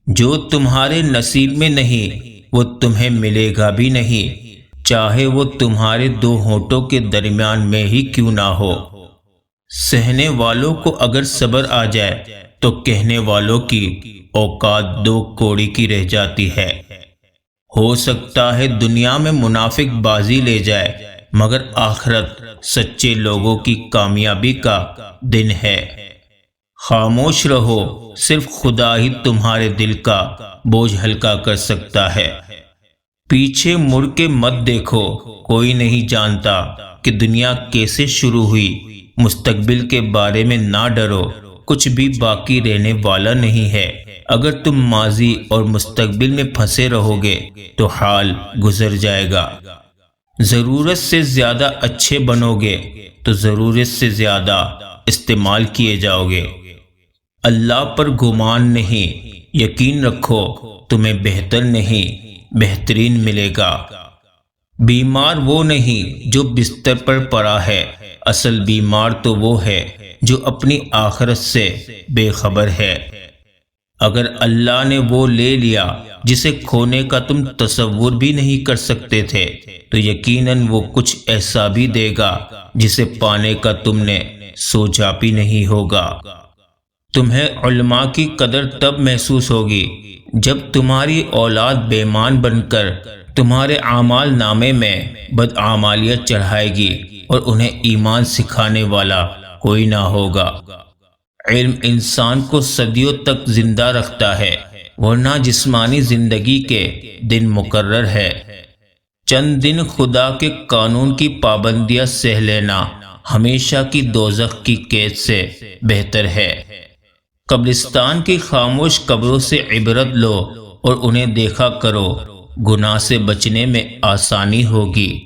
جو تمہارے نصیب میں نہیں وہ تمہیں ملے گا بھی نہیں، چاہے وہ تمہارے دو ہونٹوں کے درمیان میں ہی کیوں نہ ہو۔ سہنے والوں کو اگر صبر آ جائے تو کہنے والوں کی اوقات دو کوڑی کی رہ جاتی ہے۔ ہو سکتا ہے دنیا میں منافق بازی لے جائے، مگر آخرت سچے لوگوں کی کامیابی کا دن ہے۔ خاموش رہو، صرف خدا ہی تمہارے دل کا بوجھ ہلکا کر سکتا ہے۔ پیچھے مڑ کے مت دیکھو، کوئی نہیں جانتا کہ دنیا کیسے شروع ہوئی۔ مستقبل کے بارے میں نہ ڈرو، کچھ بھی باقی رہنے والا نہیں ہے۔ اگر تم ماضی اور مستقبل میں پھنسے رہو گے تو حال گزر جائے گا۔ ضرورت سے زیادہ اچھے بنو گے تو ضرورت سے زیادہ استعمال کیے جاؤ گے۔ اللہ پر گمان نہیں، یقین رکھو تمہیں بہتر نہیں بہترین ملے گا۔ بیمار وہ نہیں جو بستر پر پڑا ہے، اصل بیمار تو وہ ہے جو اپنی آخرت سے بے خبر ہے۔ اگر اللہ نے وہ لے لیا جسے کھونے کا تم تصور بھی نہیں کر سکتے تھے تو یقیناً وہ کچھ ایسا بھی دے گا جسے پانے کا تم نے سوچا بھی نہیں ہوگا۔ تمہیں علماء کی قدر تب محسوس ہوگی جب تمہاری اولاد بے ایمان بن کر تمہارے اعمال نامے میں بدعمالیت چڑھائے گی اور انہیں ایمان سکھانے والا کوئی نہ ہوگا۔ علم انسان کو صدیوں تک زندہ رکھتا ہے، ورنہ جسمانی زندگی کے دن مقرر ہے۔ چند دن خدا کے قانون کی پابندیاں سہ لینا ہمیشہ کی دوزخ کی قید سے بہتر ہے۔ قبرستان کی خاموش قبروں سے عبرت لو اور انہیں دیکھا کرو، گناہ سے بچنے میں آسانی ہوگی۔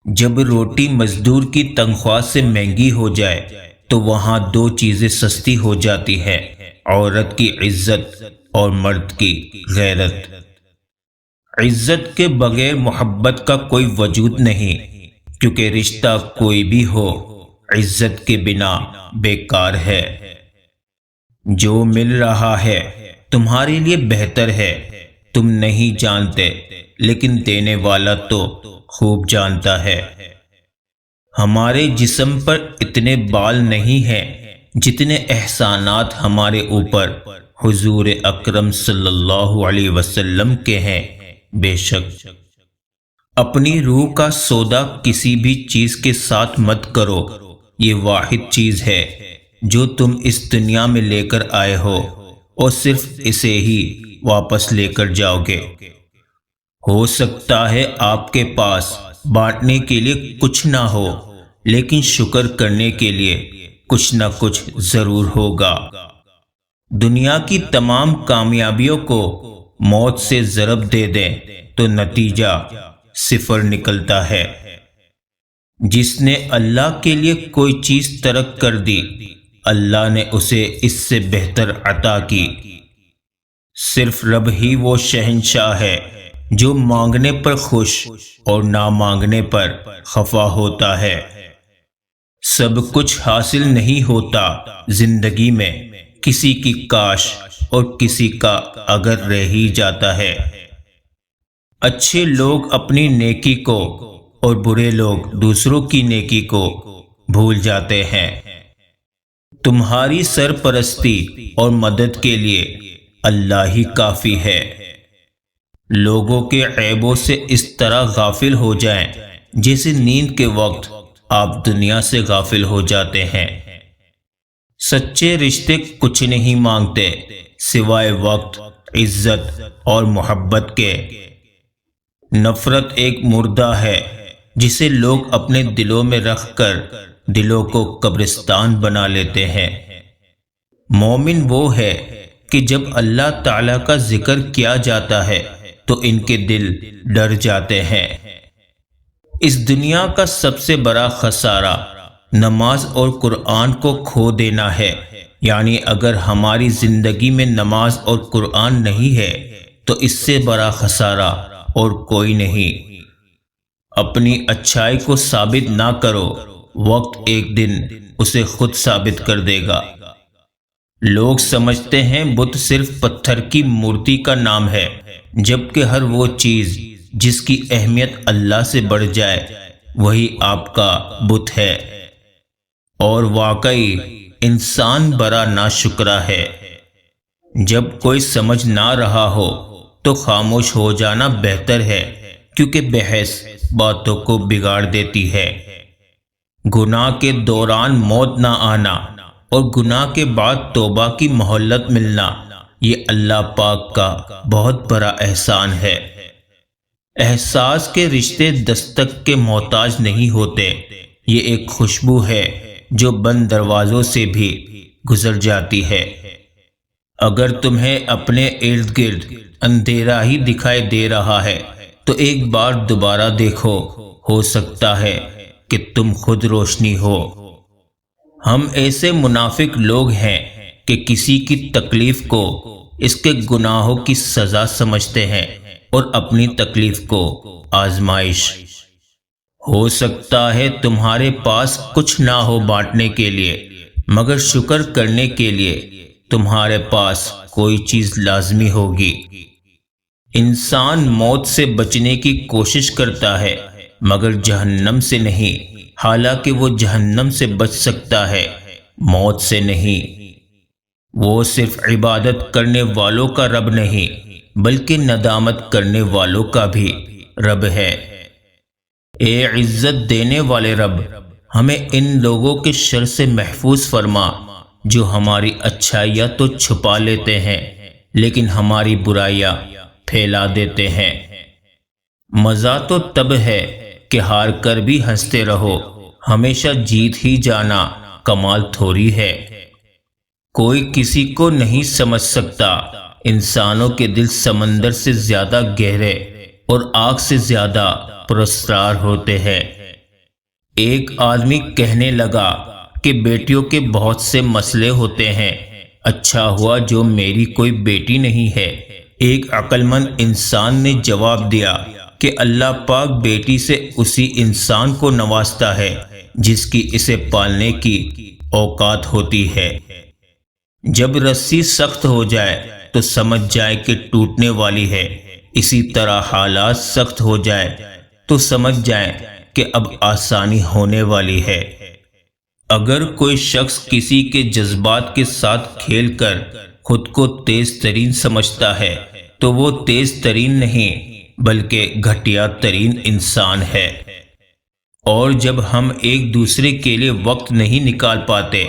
جب روٹی مزدور کی تنخواہ سے مہنگی ہو جائے تو وہاں دو چیزیں سستی ہو جاتی ہے، عورت کی عزت اور مرد کی غیرت۔ عزت کے بغیر محبت کا کوئی وجود نہیں، کیونکہ رشتہ کوئی بھی ہو عزت کے بنا بیکار ہے۔ جو مل رہا ہے تمہارے لیے بہتر ہے، تم نہیں جانتے لیکن دینے والا تو خوب جانتا ہے۔ ہمارے جسم پر اتنے بال نہیں ہیں جتنے احسانات ہمارے اوپر حضور اکرم صلی اللہ علیہ وسلم کے ہیں۔ بے شک اپنی روح کا سودا کسی بھی چیز کے ساتھ مت کرو، یہ واحد چیز ہے جو تم اس دنیا میں لے کر آئے ہو اور صرف اسے ہی واپس لے کر جاؤ گے۔ ہو سکتا ہے آپ کے پاس بانٹنے کے لیے کچھ نہ ہو، لیکن شکر کرنے کے لیے کچھ نہ کچھ ضرور ہوگا۔ دنیا کی تمام کامیابیوں کو موت سے ضرب دے دیں تو نتیجہ صفر نکلتا ہے۔ جس نے اللہ کے لیے کوئی چیز ترک کر دی، اللہ نے اسے اس سے بہتر عطا کی۔ صرف رب ہی وہ شہنشاہ ہے جو مانگنے پر خوش اور نہ مانگنے پر خفا ہوتا ہے۔ سب کچھ حاصل نہیں ہوتا زندگی میں، کسی کی کاش اور کسی کا اگر رہ ہی جاتا ہے۔ اچھے لوگ اپنی نیکی کو اور برے لوگ دوسروں کی نیکی کو بھول جاتے ہیں۔ تمہاری سرپرستی اور مدد کے لیے اللہ ہی کافی ہے۔ لوگوں کے عیبوں سے اس طرح غافل ہو جائیں جیسے نیند کے وقت آپ دنیا سے غافل ہو جاتے ہیں۔ سچے رشتے کچھ نہیں مانگتے سوائے وقت، عزت اور محبت کے۔ نفرت ایک مردہ ہے جسے لوگ اپنے دلوں میں رکھ کر دلوں کو قبرستان بنا لیتے ہیں۔ مومن وہ ہے کہ جب اللہ تعالیٰ کا ذکر کیا جاتا ہے تو ان کے دل ڈر جاتے ہیں۔ اس دنیا کا سب سے بڑا خسارہ نماز اور قرآن کو کھو دینا ہے، یعنی اگر ہماری زندگی میں نماز اور قرآن نہیں ہے تو اس سے بڑا خسارہ اور کوئی نہیں۔ اپنی اچھائی کو ثابت نہ کرو، وقت ایک دن اسے خود ثابت کر دے گا۔ لوگ سمجھتے ہیں بت صرف پتھر کی مورتی کا نام ہے، جبکہ ہر وہ چیز جس کی اہمیت اللہ سے بڑھ جائے وہی آپ کا بت ہے۔ اور واقعی انسان بڑا ناشکرا ہے۔ جب کوئی سمجھ نہ رہا ہو تو خاموش ہو جانا بہتر ہے، کیونکہ بحث باتوں کو بگاڑ دیتی ہے۔ گناہ کے دوران موت نہ آنا اور گناہ کے بعد توبہ کی مہلت ملنا، یہ اللہ پاک کا بہت بڑا احسان ہے۔ احساس کے رشتے دستک کے محتاج نہیں ہوتے، یہ ایک خوشبو ہے جو بند دروازوں سے بھی گزر جاتی ہے۔ اگر تمہیں اپنے ارد گرد اندھیرا ہی دکھائی دے رہا ہے تو ایک بار دوبارہ دیکھو، ہو سکتا ہے کہ تم خود روشنی ہو۔ ہم ایسے منافق لوگ ہیں کہ کسی کی تکلیف کو اس کے گناہوں کی سزا سمجھتے ہیں اور اپنی تکلیف کو آزمائش۔ ہو سکتا ہے تمہارے پاس کچھ نہ ہو بانٹنے کے لیے، مگر شکر کرنے کے لیے تمہارے پاس کوئی چیز لازمی ہوگی۔ انسان موت سے بچنے کی کوشش کرتا ہے مگر جہنم سے نہیں، حالانکہ وہ جہنم سے بچ سکتا ہے، موت سے نہیں۔ وہ صرف عبادت کرنے والوں کا رب نہیں بلکہ ندامت کرنے والوں کا بھی رب ہے۔ اے عزت دینے والے رب، ہمیں ان لوگوں کے شر سے محفوظ فرما جو ہماری اچھائیاں تو چھپا لیتے ہیں لیکن ہماری برائیاں پھیلا دیتے ہیں۔ مزہ تو تب ہے کہ ہار کر بھی ہنستے رہو، ہمیشہ جیت ہی جانا کمال تھوڑی ہے۔ کوئی کسی کو نہیں سمجھ سکتا، انسانوں کے دل سمندر سے زیادہ گہرے اور آگ سے زیادہ پراسرار ہوتے ہیں۔ ایک آدمی کہنے لگا کہ بیٹیوں کے بہت سے مسئلے ہوتے ہیں، اچھا ہوا جو میری کوئی بیٹی نہیں ہے۔ ایک عقل مند انسان نے جواب دیا کہ اللہ پاک بیٹی سے اسی انسان کو نوازتا ہے جس کی اسے پالنے کی اوقات ہوتی ہے۔ جب رسی سخت ہو جائے تو سمجھ جائے کہ ٹوٹنے والی ہے، اسی طرح حالات سخت ہو جائے تو سمجھ جائیں کہ اب آسانی ہونے والی ہے۔ اگر کوئی شخص کسی کے جذبات کے ساتھ کھیل کر خود کو تیز ترین سمجھتا ہے تو وہ تیز ترین نہیں بلکہ گھٹیا ترین انسان ہے۔ اور جب ہم ایک دوسرے کے لیے وقت نہیں نکال پاتے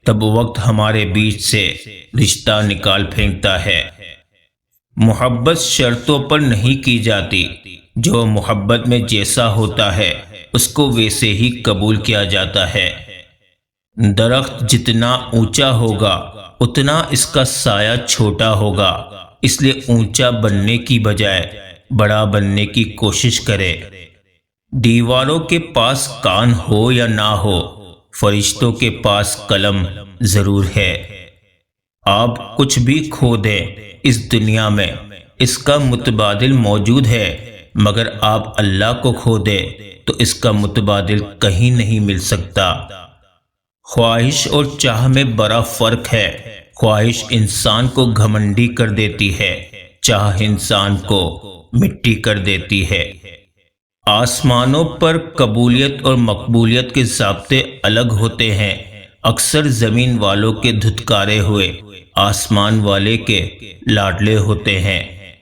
تب وقت ہمارے بیچ سے رشتہ نکال پھینکتا ہے۔ محبت شرطوں پر نہیں کی جاتی، جو محبت میں جیسا ہوتا ہے اس کو ویسے ہی قبول کیا جاتا ہے۔ درخت جتنا اونچا ہوگا اتنا اس کا سایہ چھوٹا ہوگا، اس لیے اونچا بننے کی بجائے بڑا بننے کی کوشش کرے۔ دیواروں کے پاس کان ہو یا نہ ہو، فرشتوں کے پاس قلم ضرور ہے۔ آپ کچھ بھی کھو دیں اس دنیا میں اس کا متبادل موجود ہے، مگر آپ اللہ کو کھو دیں تو اس کا متبادل کہیں نہیں مل سکتا۔ خواہش اور چاہ میں بڑا فرق ہے۔ خواہش انسان کو گھمنڈی کر دیتی ہے، چاہ انسان کو مٹی کر دیتی ہے۔ آسمانوں پر قبولیت اور مقبولیت کے ضابطے الگ ہوتے ہیں۔ اکثر زمین والوں کے دھتکارے ہوئے آسمان والے کے لاڈلے ہوتے ہیں۔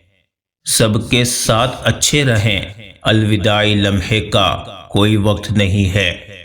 سب کے ساتھ اچھے رہیں، الوداعی لمحے کا کوئی وقت نہیں ہے۔